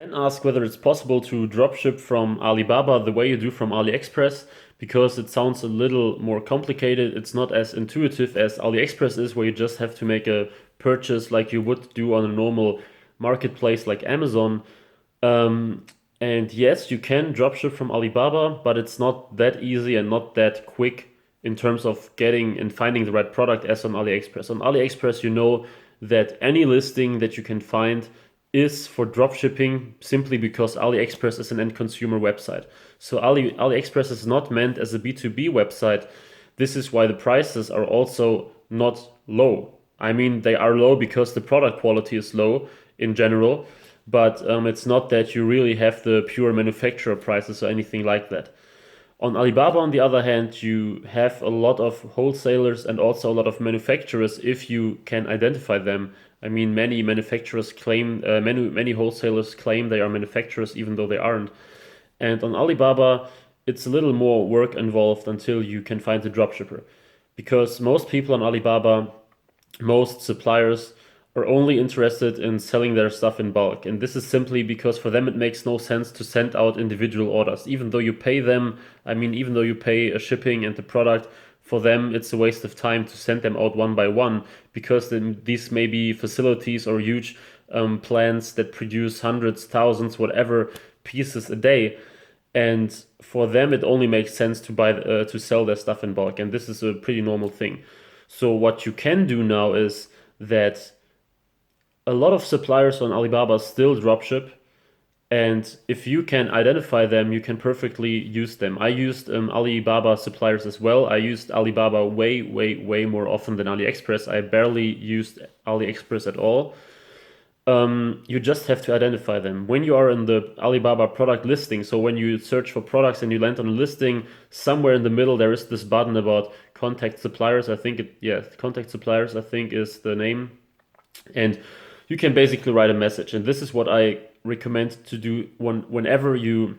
And ask whether it's possible to dropship from Alibaba the way you do from AliExpress, because it sounds a little more complicated. It's not as intuitive as AliExpress is, where you just have to make a purchase like you would do on a normal marketplace like Amazon. Um, and yes, you can dropship from Alibaba, but it's not that easy and not that quick in terms of getting and finding the right product as on AliExpress. On AliExpress, you know that any listing that you can find is for dropshipping simply because AliExpress is an end consumer website. So AliExpress is not meant as a B2B website. This is why the prices are also not low. I mean, they are low because the product quality is low in general, but it's not that you really have the pure manufacturer prices or anything like that. On Alibaba, on the other hand, you have a lot of wholesalers and also a lot of manufacturers if you can identify them. I mean, many manufacturers claim, many wholesalers claim they are manufacturers even though they aren't. And on Alibaba, it's a little more work involved until you can find the dropshipper. Because most people on Alibaba, most suppliers are only interested in selling their stuff in bulk. And this is simply because for them it makes no sense to send out individual orders. Even though you pay them, I mean, even though you pay a shipping and the product, for them it's a waste of time to send them out one by one, because then these may be facilities or huge plants that produce hundreds, thousands, whatever pieces a day. And for them, it only makes sense to buy to sell their stuff in bulk, and this is a pretty normal thing. So what you can do now is that a lot of suppliers on Alibaba still dropship, and if you can identify them, you can perfectly use them. I used Alibaba suppliers as well. I used Alibaba way, way, way more often than AliExpress. I barely used AliExpress at all. You just have to identify them. When you are in the Alibaba product listing, so when you search for products and you land on a listing, somewhere in the middle there is this button about contact suppliers. I think contact suppliers, I think is the name. And you can basically write a message. And this is what I recommend to do whenever you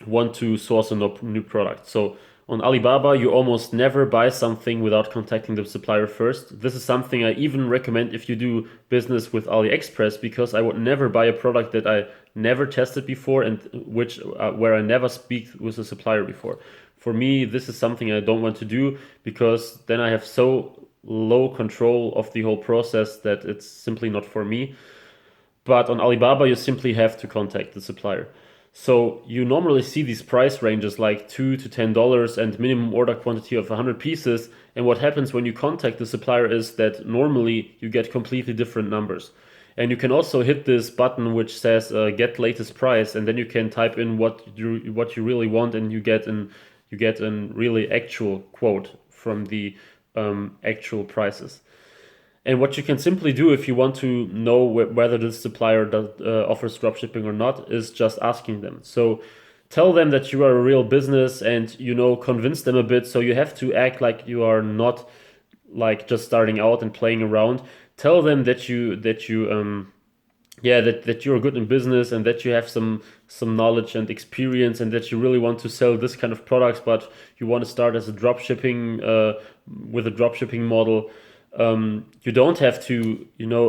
want to source a new product. So on Alibaba, you almost never buy something without contacting the supplier first. This is something I even recommend if you do business with AliExpress, because I would never buy a product that I never tested before and which where I never speak with a supplier before. For me, this is something I don't want to do, because then I have so low control of the whole process that it's simply not for me. But on Alibaba, you simply have to contact the supplier. So you normally see these price ranges like $2 to $10 and minimum order quantity of 100 pieces. And what happens when you contact the supplier is that normally you get completely different numbers. And you can also hit this button which says get latest price, and then you can type in what you really want, and you get an really actual quote from the actual prices. And what you can simply do if you want to know whether this supplier offers dropshipping or not is just asking them. So tell them that you are a real business, and convince them a bit. So you have to act like you are not like just starting out and playing around. Tell them that you're good in business, and that you have some knowledge and experience, and that you really want to sell this kind of products, but you want to start as a dropshipping with a dropshipping model. You don't have to,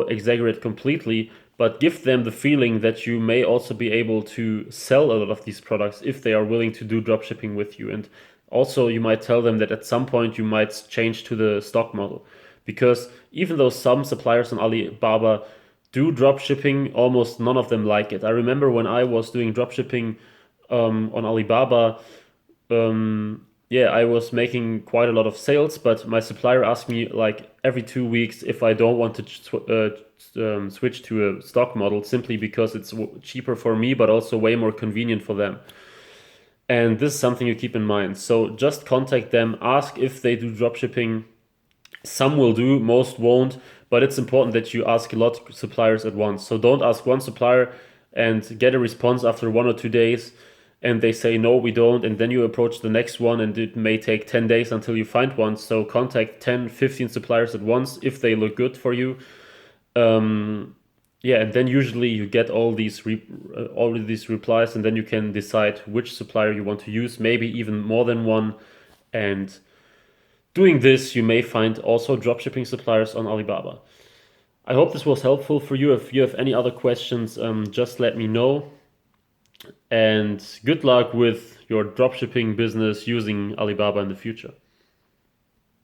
exaggerate completely, but give them the feeling that you may also be able to sell a lot of these products if they are willing to do dropshipping with you. And also, you might tell them that at some point you might change to the stock model, because even though some suppliers on Alibaba do dropshipping, almost none of them like it. I remember when I was doing dropshipping on Alibaba, yeah, I was making quite a lot of sales, but my supplier asked me like every 2 weeks if I don't want to switch to a stock model, simply because it's cheaper for me, but also way more convenient for them. And this is something you keep in mind. So just contact them, ask if they do dropshipping. Some will do, most won't, but it's important that you ask a lot of suppliers at once. So don't ask one supplier and get a response after 1 or 2 days, and they say no, we don't, and then you approach the next one, and it may take 10 days until you find one. So contact 10, 15 suppliers at once if they look good for you. Um, yeah, and then usually you get all of these replies, and then you can decide which supplier you want to use, maybe even more than one. And doing this, you may find also dropshipping suppliers on Alibaba. I hope this was helpful for you. If you have any other questions, just let me know. And good luck with your dropshipping business using Alibaba in the future.